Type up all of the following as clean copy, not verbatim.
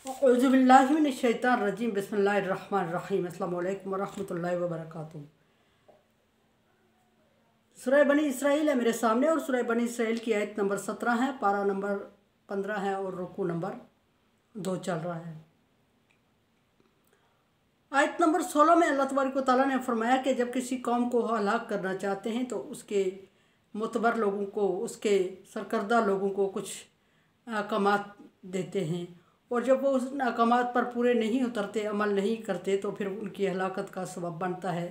औज़ुबिल्लाहिमिनश्शैतानिर्रजीम बिस्मिल्लाहिर्रहमानिर्रहीम अस्सलामु अलैकुम वरहमतुल्लाहि वबरकातुहू। सूरह बनी इसराइल है मेरे सामने और सूरह बनी इसराइल की आयत नंबर 17 है, पारा नंबर 15 है और रुकू नंबर 2 चल रहा है। आयत नंबर 16 में अल्लाह तबारक व तआला ने फरमाया कि जब किसी कौम को हलाक करना चाहते हैं तो उसके मुतबर लोगों को, उसके सरकर्दा लोगों को कुछ अहकामात देते हैं, और जब वो उस अहकामात पर पूरे नहीं उतरते, अमल नहीं करते, तो फिर उनकी हलाकत का सबब बनता है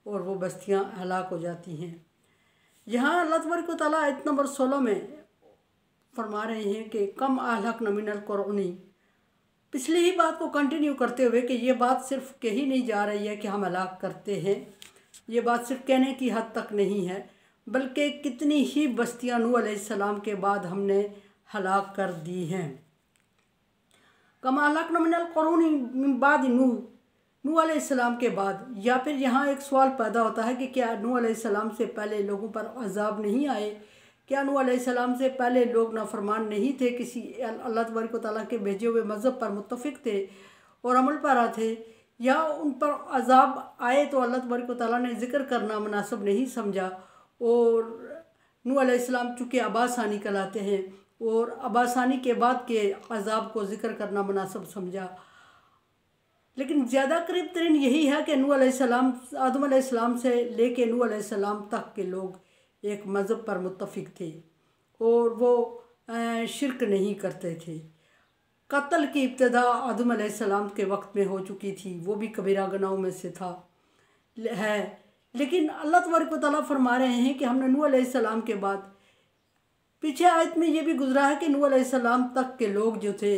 और वो बस्तियां हलाक हो जाती हैं। यहाँ अल्लाह तबारक व तआला आयत नंबर 16 में फरमा रहे हैं कि कम अहलकना मिनल क़ुरूनी, पिछली ही बात को कंटिन्यू करते हुए कि ये बात सिर्फ कही नहीं जा रही है कि हम हलाक करते हैं, ये बात सिर्फ कहने की हद तक नहीं है, बल्कि कितनी ही बस्तियां नूह अलैहिस्सलाम के बाद हमने हलाक कर दी हैं। कमा अहलकना मिनल क़ुरूनी मिन बाद नूह अलैहिस्सलाम के बाद। या फिर यहाँ एक सवाल पैदा होता है कि क्या नूह अलैहिस्सलाम से पहले लोगों पर अजाब नहीं आए? क्या नूह अलैहिस्सलाम से पहले लोग नाफरमान नहीं थे, किसी अल्लाह तबारक व तआला के भेजे हुए मज़हब पर मुत्तफ़िक़ थे और अमल पैरा थे, या उन पर अजाब आए तो अल्लाह तबारक व तआला ने ज़िक्र करना मुनासिब नहीं समझा? और नूह अलैहिस्सलाम चूँकि अब्बासानी कहलाते हैं और अब्बासानी के बाद के अजाब को ज़िक्र करना मुनासिब समझा। लेकिन ज़्यादा करीब तरीन यही है कि नूह अलैहिस्सलाम, आदम अलैहिस्सलाम से लेके नूह अलैहिस्सलाम तक के लोग एक मज़हब पर मुत्तफ़िक़ थे और वो शिरक नहीं करते थे। कत्ल की इब्तिदा आदम अलैहिस्सलाम के वक्त में हो चुकी थी, वो भी कबीरा गुनाहों में से था है। लेकिन अल्लाह तबारक व तआला फरमा रहे हैं कि हमने नूह अलैहिस्सलाम के बाद, पीछे आयत में ये भी गुजरा है कि नूह अलैहिस्सलाम तक के लोग जो थे,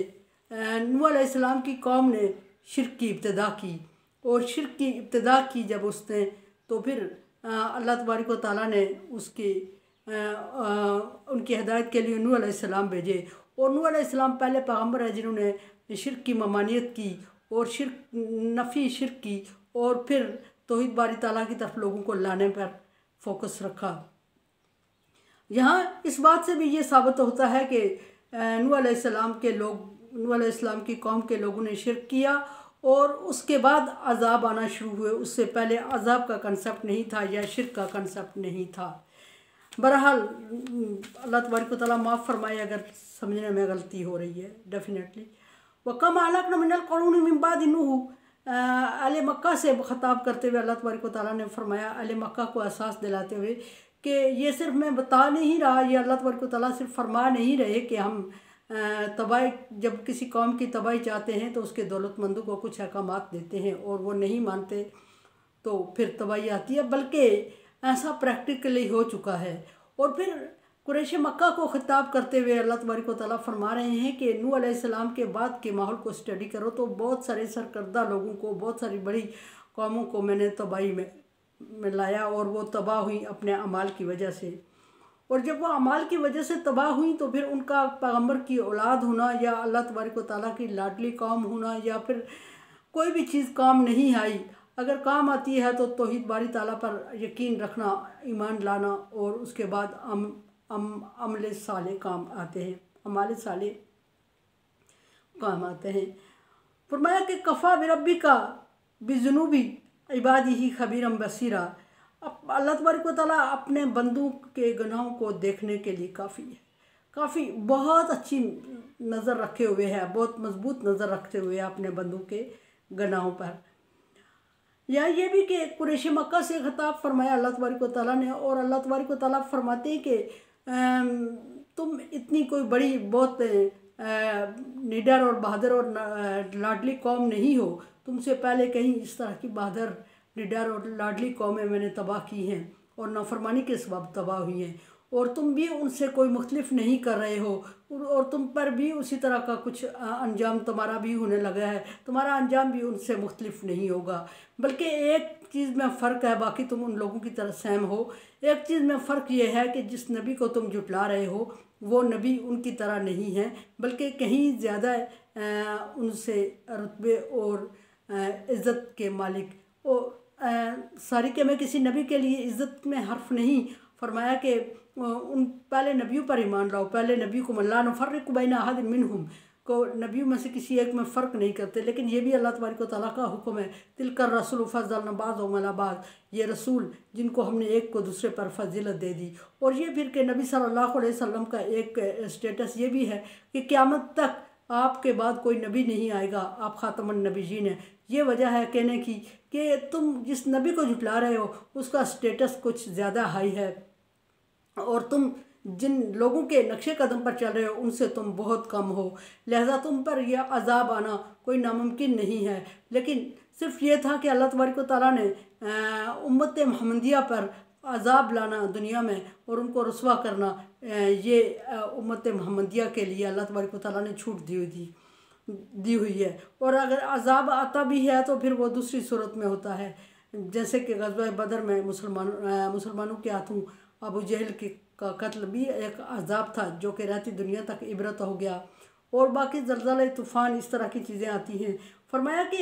नूह अलैहिस्सलाम की कौम ने शिरक की इब्तिदा की, और शिरक की इब्तिदा की जब उसने, तो फिर अल्लाह तबारक व तआला ने उसकी उनकी हिदायत के लिए नूह अलैहिस्सलाम भेजे। और नूह अलैहिस्सलाम पहले पैगम्बर है जिन्होंने शिरक की ममानियत की और नफ़ी शिरक की, और फिर तौहीद बारी ताला की तरफ लोगों को लाने पर फोकस रखा। यहाँ इस बात से भी ये साबित होता है कि नूह अलैहिस्सलाम के लोग, नूह अलैहिस्सलाम की कौम के लोगों ने शिरक किया और उसके बाद अजाब आना शुरू हुए। उससे पहले अजाब का कंसेप्ट नहीं था या शिरक का कंसेप्ट नहीं था। बहरहाल अल्लाह तबारक व तआला माफ़ फरमाए अगर समझने में गलती हो रही है, डेफिनेटली। व कम अहलकना मिनल क़ुरूनी मिन बाद नूह, अहले मक्का से खिताब करते हुए अल्लाह तबारक व तआला ने फरमाया, अहले मक्का को एहसास दिलाते हुए कि ये सिर्फ मैं बता नहीं रहा, ये अल्लाह तबारक व तआला सिर्फ फरमा नहीं रहे कि हम तबाही, जब किसी कौम की तबाही चाहते हैं तो उसके दौलतमंदों को कुछ अहकामात देते हैं और वो नहीं मानते तो फिर तबाही आती है, बल्कि ऐसा प्रैक्टिकली हो चुका है। और फिर कुरैश मक्का को खिताब करते हुए अल्लाह तबारक व तआला फरमा रहे हैं कि नूह अलैहिस्सलाम के बाद के माहौल को स्टडी करो तो बहुत सारे सरकर्दा लोगों को, बहुत सारी बड़ी कौमों को मैंने तबाही में लाया और वो तबाह हुई अपने अमाल की वजह से। और जब वो अमाल की वजह से तबाह हुई तो फिर उनका पैगम्बर की औलाद होना या अल्लाह तबारक व तआला की लाडली कौम होना या फिर कोई भी चीज़ काम नहीं आई। अगर काम आती है तो तौहीद बारी ताला पर यकीन रखना, ईमान लाना, और उसके बाद अमल साले काम आते हैं, अमाल साले काम आते हैं। फरमाया कि कफ़ा बिरब्बिका बिजुनूबी इबादिही खबीरम बसीरा, अल्लाह तबारक व तआला अपने बंदों के गुनाहों को देखने के लिए काफ़ी है, काफ़ी बहुत अच्छी नज़र रखे हुए है, बहुत मजबूत नज़र रखते हुए अपने बंदों के गुनाहों पर। या ये भी कि कुरैश मक्का से खिताब फरमाया अल्लाह तबारक व तआला ने, और अल्लाह तबारक व तआला फरमाते हैं कि तुम इतनी कोई बड़ी बहुत निडर और बहादुर और लाडली कौम नहीं हो, तुमसे पहले कहीं इस तरह की बहादुर, निडर और लाडली कौमें मैंने तबाह की हैं और नाफरमानी के सबब तबाह हुई हैं, और तुम भी उनसे कोई मुख्तलिफ नहीं कर रहे हो, और तुम पर भी उसी तरह का कुछ अंजाम तुम्हारा भी होने लगा है, तुम्हारा अंजाम भी उनसे मुख्तलिफ नहीं होगा। बल्कि एक चीज़ में फ़र्क है, बाकी तुम उन लोगों की तरह सेम हो। एक चीज़ में फ़र्क ये है कि जिस नबी को तुम जुटला रहे हो वो नबी उनकी तरह नहीं है, बल्कि कहीं ज़्यादा उनसे रुतबे और इज़्ज़त के मालिक। और सारी के मैं किसी नबी के लिए इज़्ज़त में हर्फ नहीं, फरमाया कि उन पहले नबियों पर ईमान लाओ, पहले नबी को ला नुफ़र्रिक़ु बैना अहदिन मिनहुम, को नबियों में से किसी एक में फ़र्क नहीं करते, लेकिन ये भी अल्लाह तबारक व तआला का हुक्म है, तिलकर रसूल फज़लना बाज़हुम अला बाज़, ये रसूल जिनको हमने एक को दूसरे पर फजीलत दे दी। और ये फिर के नबी सल्लल्लाहु अलैहि वसल्लम का एक स्टेटस ये भी है कि क़यामत तक आपके बाद कोई नबी नहीं आएगा, आप ख़ातमुन नबीयीन हैं। ये वजह है कहने की कि तुम जिस नबी को झुटला रहे हो उसका स्टेटस कुछ ज़्यादा हाई है, और तुम जिन लोगों के नक्शे कदम पर चल रहे हो उनसे तुम बहुत कम हो, लिहाजा तुम पर यह अज़ाब आना कोई नामुमकिन नहीं है। लेकिन सिर्फ ये था कि अल्लाह तबारक व तआला ने उम्मत मोहम्मदिया पर अज़ाब लाना दुनिया में और उनको रुसवा करना, ये उम्मत मोहम्मदिया के लिए अल्लाह तबारक व तआला ने छूट दी हुई है। और अगर अज़ाब आता भी है तो फिर वो दूसरी सूरत में होता है, जैसे कि ग़ज़वा बदर में मुसलमानों के हाथों अबू जहल का कत्ल भी एक अज़ाब था जो कि रहती दुनिया तक इबरत हो गया। और बाकी ज़लज़ला, तूफ़ान, इस तरह की चीज़ें आती हैं। फरमाया कि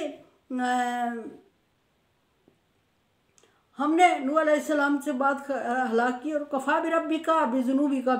हमने नूह अलैहिस्सलाम से बात हलाक की, और कफ़ा बिरब्बिका बिज़ुनूबिका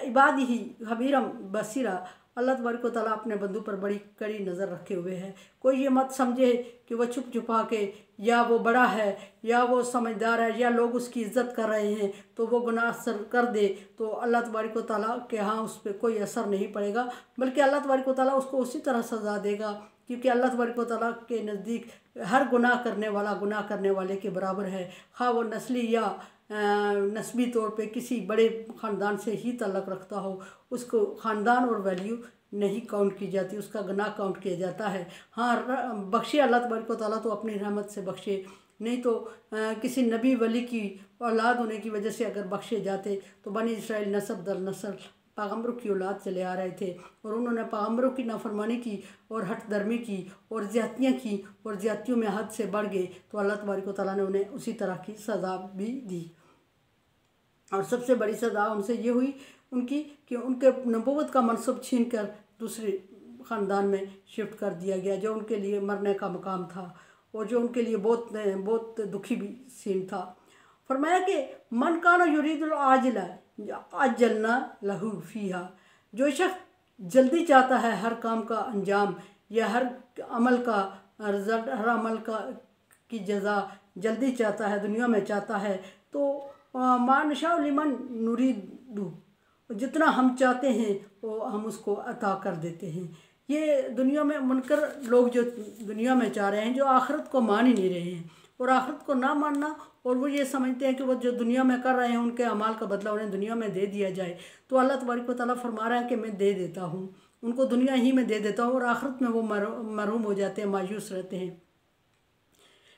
इबादिही खबीरम बसीरा, अल्लाह तबारक व तआला अपने बंदों पर बड़ी कड़ी नज़र रखे हुए है। कोई ये मत समझे कि वह छुप छुपा के या वो बड़ा है या वो समझदार है या लोग उसकी इज़्ज़त कर रहे हैं तो वो गुनाह असर कर दे तो अल्लाह तबारक व तआला के यहाँ उस पर कोई असर नहीं पड़ेगा, बल्कि अल्लाह तबारक व तआला उसको उसी तरह सज़ा देगा, क्योंकि अल्लाह तबारक व तआला के नज़दीक हर गुनाह करने वाला गुनाह करने वाले के बराबर है, खा वो नस्ली या नस्बी तौर पे किसी बड़े ख़ानदान से ही तल्लुक़ रखता हो, उसको ख़ानदान और वैल्यू नहीं काउंट की जाती, उसका गुनाह काउंट किया जाता है। हाँ, बख्शे अल्लाह तबारक व तआला तो अपनी रहमत से बख्शे, नहीं तो किसी नबी वली की औलाद होने की वजह से अगर बख्शे जाते तो बनी इसराइल नस्ल दर नस्ल पैगम्बरों की औलाद चले आ रहे थे, और उन्होंने पैगम्बरों की नाफरमानी की और हट दर्मी की और ज़्यादतियाँ की और ज़्यादतियों में हद से बढ़ गए, तो अल्लाह तबारक व तआला ने उन्हें उसी तरह की सज़ा भी दी। और सबसे बड़ी सज़ा उनसे ये हुई उनकी कि उनके नबूवत का मनसब छीन कर दूसरे ख़ानदान में शिफ्ट कर दिया गया, जो उनके लिए मरने का मकाम था और जो उनके लिए बहुत दुखी भी सीन था। फरमाया कि मन काना युरीदुल आजिला अज्जलना लहू फीहा, जो शख्स जल्दी चाहता है हर काम का अंजाम या हर अमल का रिज़ल्ट, हर अमल की जज़ा जल्दी चाहता है, दुनिया में चाहता है, तो मानशा लिमन नुरीदु, जितना हम चाहते हैं वो हम उसको अता कर देते हैं। ये दुनिया में मुनकर लोग जो दुनिया में चाह रहे हैं, जो आखिरत को मान ही नहीं रहे हैं, और आखिरत को ना मानना, और वो ये समझते हैं कि वो जो दुनिया में कर रहे हैं उनके अमाल का बदला उन्हें दुनिया में दे दिया जाए, तो अल्लाह तबारक व तआला फरमा रहा है कि मैं दे देता हूँ, उनको दुनिया ही में दे देता हूँ, और आखिरत में वो महरूम हो जाते हैं, मायूस रहते हैं।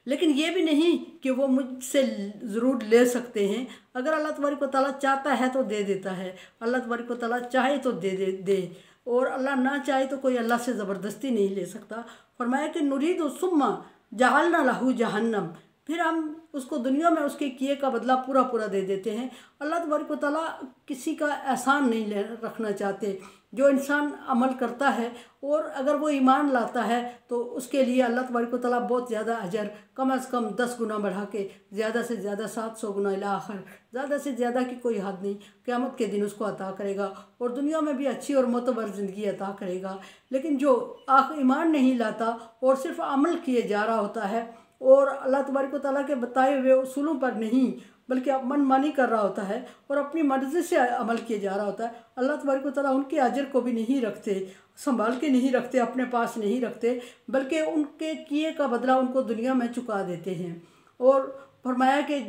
लेकिन ये भी नहीं कि वो मुझसे ज़रूर ले सकते हैं, अगर अल्लाह तबारक व तआला चाहता है तो दे देता है, अल्लाह तबारक व तआला चाहे तो दे और अल्लाह ना चाहे तो कोई अल्लाह से ज़बरदस्ती नहीं ले सकता। फरमाया कि नुरीदु सुम्मा जअलना लहू जहन्नम, फिर हम उसको दुनिया में उसके किए का बदला पूरा दे देते हैं। अल्लाह तबारक व तआला किसी का एहसान नहीं रखना चाहते। जो इंसान अमल करता है और अगर वो ईमान लाता है तो उसके लिए अल्लाह तबारक व तआला बहुत ज़्यादा अजर, कम अज़ कम 10 गुना बढ़ा के ज़्यादा से ज़्यादा 700 गुना इला आखिर, ज़्यादा से ज़्यादा की कोई हद नहीं, क़यामत के दिन उसको अता करेगा और दुनिया में भी अच्छी और मोतबर ज़िंदगी अता करेगा। लेकिन जो ईमान नहीं लाता और सिर्फ अमल किए जा रहा होता है और अल्लाह तबारक व तआला के बताए हुए उसूलों पर नहीं बल्कि मनमानी कर रहा होता है और अपनी मर्ज़ी से अमल किए जा रहा होता है, अल्लाह तबारक व तआला उनके अजर को भी नहीं रखते, संभाल के नहीं रखते, अपने पास नहीं रखते, बल्कि उनके किए का बदला उनको दुनिया में चुका देते हैं। और फरमाया कि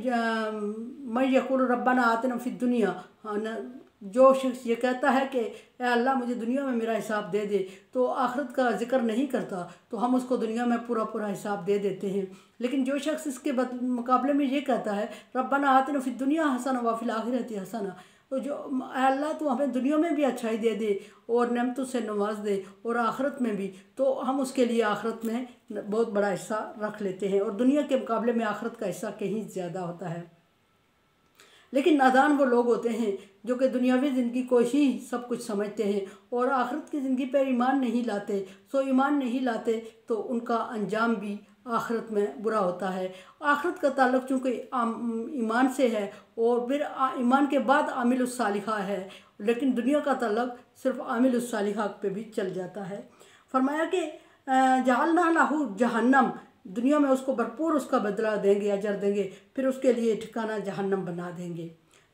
मैं यक़ूल रब्बना आतिना फ़िद दुनिया, जो शख्स ये कहता है कि अल्लाह मुझे दुनिया में मेरा हिसाब दे दे, तो आखिरत का जिक्र नहीं करता, तो हम उसको दुनिया में पूरा हिसाब दे देते हैं। लेकिन जो शख्स इसके मुकाबले में ये कहता है रब्बना आतिना फ़िद दुनिया हसना व फ़िल आखिरति हसना, तो जो अल्लाह तो हमें दुनिया में भी अच्छाई दे दे और नेमतों से नवाज दे और आखिरत में भी, तो हम उसके लिए आखिरत में बहुत बड़ा हिस्सा रख लेते हैं और दुनिया के मुकाबले में आखिरत का हिस्सा कहीं ज़्यादा होता है। लेकिन नादान वो लोग होते हैं जो कि दुनियावी ज़िंदगी को ही सब कुछ समझते हैं और आखिरत की ज़िंदगी पर ईमान नहीं लाते। ईमान नहीं लाते तो उनका अंजाम भी आखिरत में बुरा होता है। आखिरत का ताल्लुक़ चूँकि ईमान से है और फिर ईमान के बाद आमिलुस सालिहा है, लेकिन दुनिया का ताल्लुक़ सिर्फ आमिलुस सालिहा पे भी चल जाता है। फरमाया कि जअलना लहू जहन्नम, दुनिया में उसको भरपूर उसका बदला देंगे, अजर देंगे, फिर उसके लिए ठिकाना जहन्नम बना देंगे।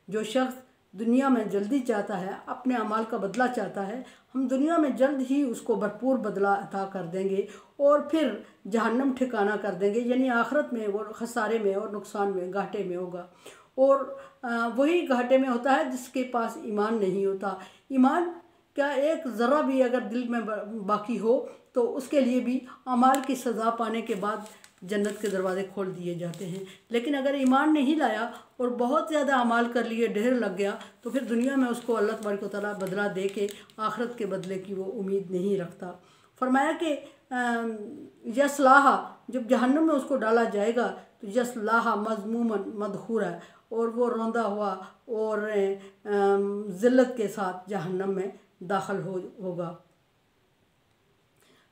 जो शख्स दुनिया में जल्दी चाहता है, अपने अमाल का बदला चाहता है, हम दुनिया में जल्द ही उसको भरपूर बदला अता कर देंगे और फिर जहन्नम ठिकाना कर देंगे, यानी आखिरत में वो खसारे में और नुकसान में, घाटे में होगा। और वही घाटे में होता है जिसके पास ईमान नहीं होता। ईमान क्या एक ज़रा भी अगर दिल में बाकी हो तो उसके लिए भी अमाल की सज़ा पाने के बाद जन्नत के दरवाज़े खोल दिए जाते हैं। लेकिन अगर ईमान नहीं लाया और बहुत ज़्यादा अमाल कर लिए, ढेर लग गया, तो फिर दुनिया में उसको अल्लाह तबारक व तआला बदला दे के आखिरत के बदले की वो उम्मीद नहीं रखता। फरमाया कि यसलाहा, जब जहन्नुम में उसको डाला जाएगा तो यसलाहा मज़मूमन मदहूरा, और वो रोंदा हुआ और ज़िल्लत के साथ जहन्नम में दाखिल होगा।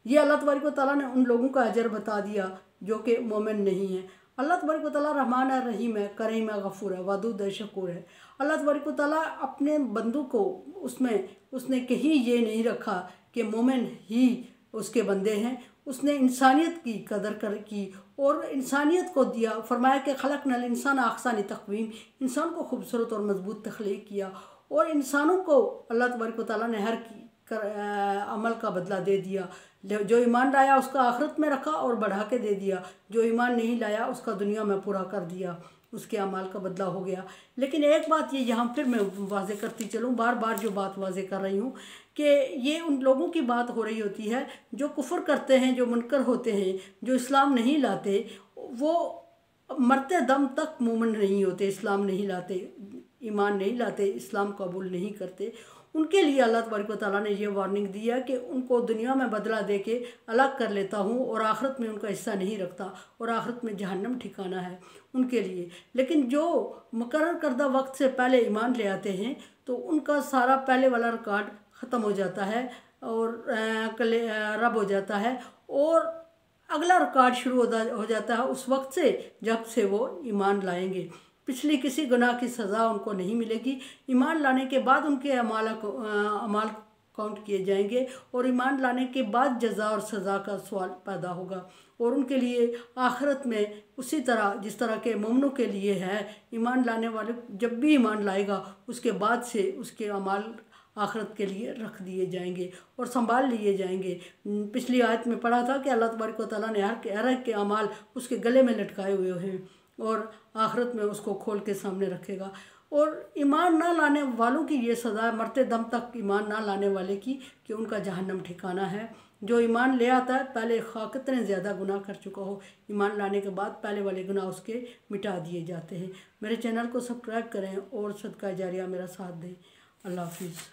ये अल्लाह तबारक व तआला ने उन लोगों का अजर बता दिया जो कि मोमिन नहीं है। अल्लाह तबारक व तआला रहमान है, रहीम है, करीम है, गफूर है, वदूद है, शकूर है। अल्लाह तबारक व तआला अपने बंदों को उसने कहीं ये नहीं रखा कि मोमिन ही उसके बंदे हैं। उसने इंसानियत की कदर की और इंसानियत को दिया। फरमाया कि खलक़नल इंसान अहसन तक़वीम, इंसान को खूबसूरत और मजबूत तख्लीक किया और इंसानों को अल्लाह तबारक व तआला ने हर अमल का बदला दे दिया। जो ईमान लाया उसका आखिरत में रखा और बढ़ा के दे दिया, जो ईमान नहीं लाया उसका दुनिया में पूरा कर दिया, उसके अमाल का बदला हो गया। लेकिन एक बात ये यहाँ फिर मैं वाज़े करती चलूँ, बार बार जो बात वाज़े कर रही हूँ कि ये उन लोगों की बात हो रही होती है जो कुफ्र करते हैं, जो मुनकर होते हैं, जो इस्लाम नहीं लाते, वो मरते दम तक मोमिन नहीं होते, इस्लाम नहीं लाते, ईमान नहीं लाते, इस्लाम कबूल नहीं करते। उनके लिए अल्लाह तबारक व तआला ने ये वार्निंग दी है कि उनको दुनिया में बदला दे के अलग कर लेता हूँ और आखिरत में उनका हिस्सा नहीं रखता और आखिरत में जहन्नम ठिकाना है उनके लिए। लेकिन जो मुकर्रर करदा वक्त से पहले ईमान ले आते हैं तो उनका सारा पहले वाला रिकॉर्ड ख़त्म हो जाता है और रब हो जाता है और अगला रिकॉर्ड शुरू हो जाता है उस वक्त से जब से वो ईमान लाएंगे। पिछली किसी गुनाह की सज़ा उनको नहीं मिलेगी। ईमान लाने के बाद उनके अमाल काउंट किए जाएंगे और ईमान लाने के बाद जज़ा और सज़ा का सवाल पैदा होगा और उनके लिए आखिरत में उसी तरह जिस तरह के मोमिनों के लिए है, ईमान लाने वाले जब भी ईमान लाएगा उसके बाद से उसके अमाल आखिरत के लिए रख दिए जाएंगे और संभाल लिए जाएंगे। पिछली आयत में पढ़ा था कि अल्लाह तबारक व तआला ने हर एक के अमाल उसके गले में लटकाए हुए हैं और आखिरत में उसको खोल के सामने रखेगा। और ईमान ना लाने वालों की ये सज़ा, मरते दम तक ईमान ना लाने वाले की, कि उनका जहन्नम ठिकाना है। जो ईमान ले आता है पहले खा कितने ज़्यादा गुनाह कर चुका हो, ईमान लाने के बाद पहले वाले गुनाह उसके मिटा दिए जाते हैं। मेरे चैनल को सब्सक्राइब करें और सदका जारिया मेरा साथ दें। अल्लाह हाफिज़।